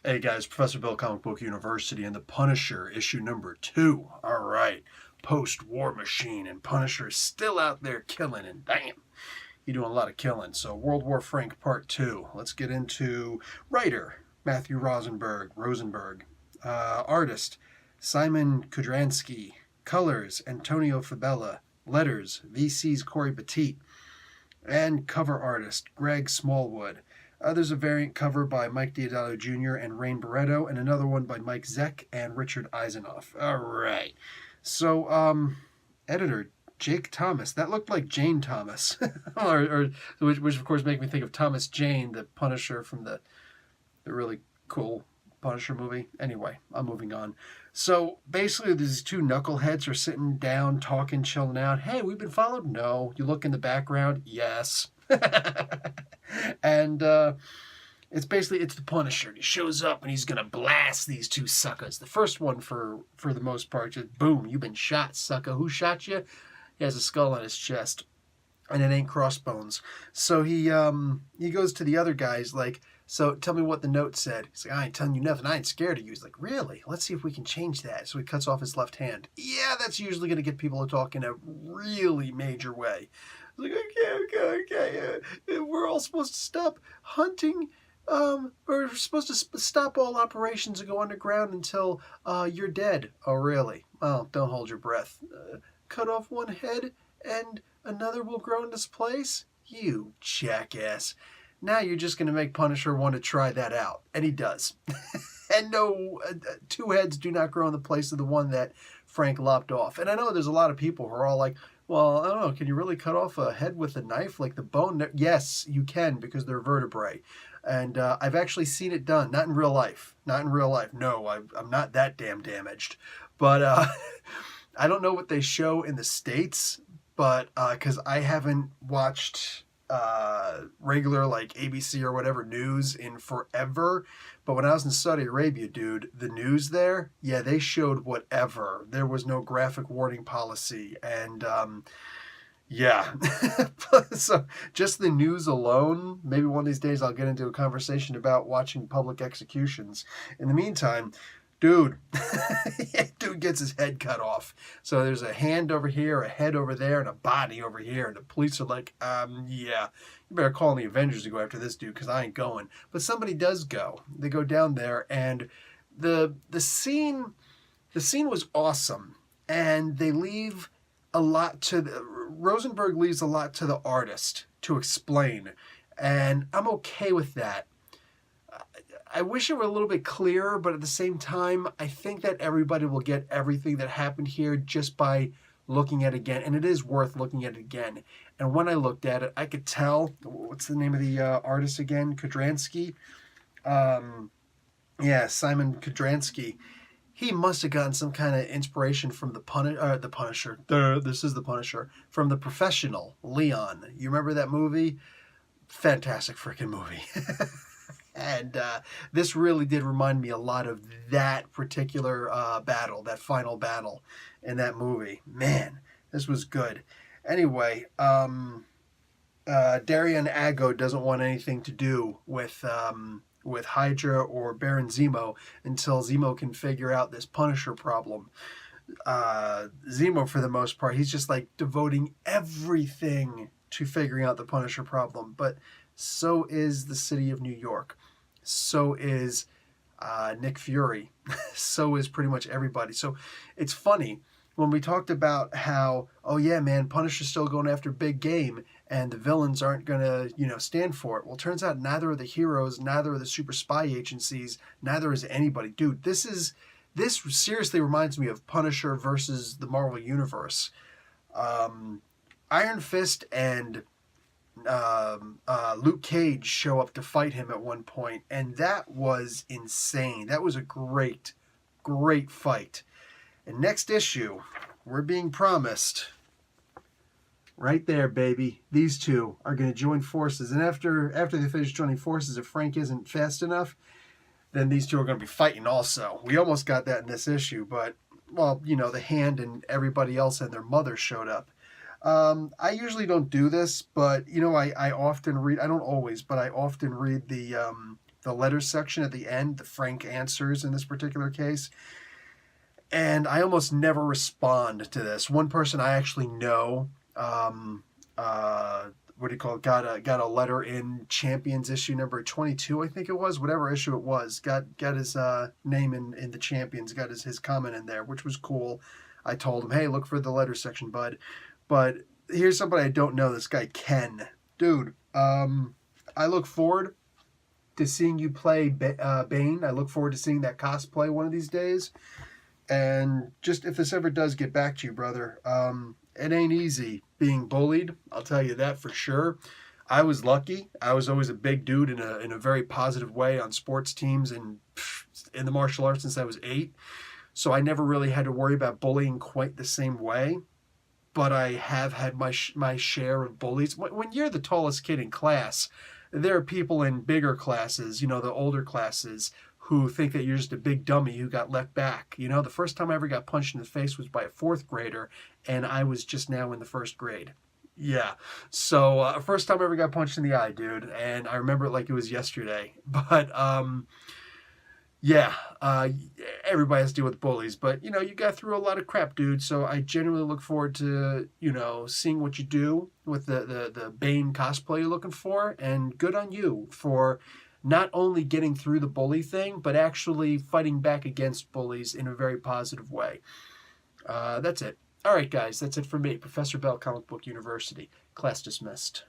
Hey guys, Professor Bill, Comic Book University, and The Punisher, issue number 2. All right, post-war machine, and Punisher is still out there killing, and damn, he's doing a lot of killing. So, World War Frank Part 2. Let's get into writer Matthew Rosenberg, artist Simon Kudransky, colors Antonio Fabella, letters VC's Corey Petit, and cover artist Greg Smallwood. There's a variant cover by Mike Diodato Jr. and Rain Barretto, and another one by Mike Zeck and Richard Eisenoff. All right. So, editor Jake Thomas. That looked like Jane Thomas, which of course make me think of Thomas Jane, the Punisher from the really cool Punisher movie. Anyway, I'm moving on. So basically, these two knuckleheads are sitting down, talking, chilling out. Hey, we've been followed? No. You look in the background? Yes. And it's the Punisher. He shows up and he's gonna blast these two suckers. The first one, for the most part, just boom, you've been shot, sucker. Who shot you? He has a skull on his chest, and it ain't crossbones. So he goes to the other guys like, so tell me what the note said. He's like, I ain't telling you nothing. I ain't scared of you. He's like, really? Let's see if we can change that. So he cuts off his left hand. Yeah, that's usually going to get people to talk in a really major way. He's like, okay. We're all supposed to stop hunting. We're supposed to stop all operations and go underground until you're dead. Oh, really? Well, don't hold your breath. Cut off one head and another will grow in its place? You jackass. Now you're just going to make Punisher want to try that out. And he does. And no, two heads do not grow in the place of the one that Frank lopped off. And I know there's a lot of people who are all like, well, I don't know, can you really cut off a head with a knife? Like the bone? Yes, you can, because they're vertebrae. And I've actually seen it done. Not in real life. No, I'm not that damn damaged. But I don't know what they show in the States, but because I haven't watched regular like ABC or whatever news in forever. But when I was in Saudi Arabia, dude, the news there, yeah, they showed whatever. There was no graphic warning policy. And yeah. So just the news alone, maybe one of these days I'll get into a conversation about watching public executions. In the meantime, dude, dude gets his head cut off. So there's a hand over here, a head over there, and a body over here. And the police are like, yeah, you better call in the Avengers to go after this dude because I ain't going. But somebody does go. They go down there, and the scene was awesome. And they leave a lot to Rosenberg leaves a lot to the artist to explain, and I'm okay with that. I wish it were a little bit clearer, but at the same time, I think that everybody will get everything that happened here just by looking at it again, and it is worth looking at it again. And when I looked at it, I could tell, what's the name of the artist again? Kudransky? Yeah, Simon Kudransky. He must have gotten some kind of inspiration from the Punisher. This is the Punisher. From The Professional, Leon. You remember that movie? Fantastic freaking movie. And this really did remind me a lot of that particular battle, that final battle in that movie. Man, this was good. Anyway, Darian Ago doesn't want anything to do with Hydra or Baron Zemo until Zemo can figure out this Punisher problem. Zemo, for the most part, he's just like devoting everything to figuring out the Punisher problem. But so is the city of New York. So is Nick Fury. So is pretty much everybody. So it's funny when we talked about how, oh yeah, man, Punisher's still going after big game and the villains aren't going to, stand for it. Well, it turns out neither are the heroes, neither are the super spy agencies, neither is anybody. Dude, this seriously reminds me of Punisher versus the Marvel Universe. Iron Fist and Luke Cage show up to fight him at one point, and that was insane. That was a great fight. And next issue, we're being promised, right there, baby, these two are going to join forces. And after they finish joining forces, if Frank isn't fast enough, then these two are going to be fighting also. We almost got that in this issue, but, well, the Hand and everybody else and their mother showed up. I usually don't do this, but, I often read, I don't always, but I often read the the letters section at the end, the frank answers in this particular case. And I almost never respond to this. One person I actually know, what do you call it? Got a letter in Champions issue number 22, I think it was, whatever issue it was. Got his name in the Champions. Got his comment in there, which was cool. I told him, hey, look for the letter section, bud. But here's somebody I don't know. This guy Ken, dude. I look forward to seeing you play Bane. I look forward to seeing that cosplay one of these days. And just if this ever does get back to you, brother, it ain't easy being bullied. I'll tell you that for sure. I was lucky. I was always a big dude in a very positive way on sports teams and in the martial arts since I was 8. So I never really had to worry about bullying quite the same way. But I have had my share of bullies. When you're the tallest kid in class, there are people in bigger classes, the older classes, who think that you're just a big dummy who got left back. The first time I ever got punched in the face was by a 4th grader, and I was just now in the 1st grade. Yeah. So first time I ever got punched in the eye, dude, and I remember it like it was yesterday. But yeah, everybody has to deal with bullies, but you got through a lot of crap, dude. So I genuinely look forward to seeing what you do with the Bane cosplay you're looking for, and good on you for not only getting through the bully thing, but actually fighting back against bullies in a very positive way. That's it. All right, guys, that's it for me, Professor Bell, Comic Book University. Class dismissed.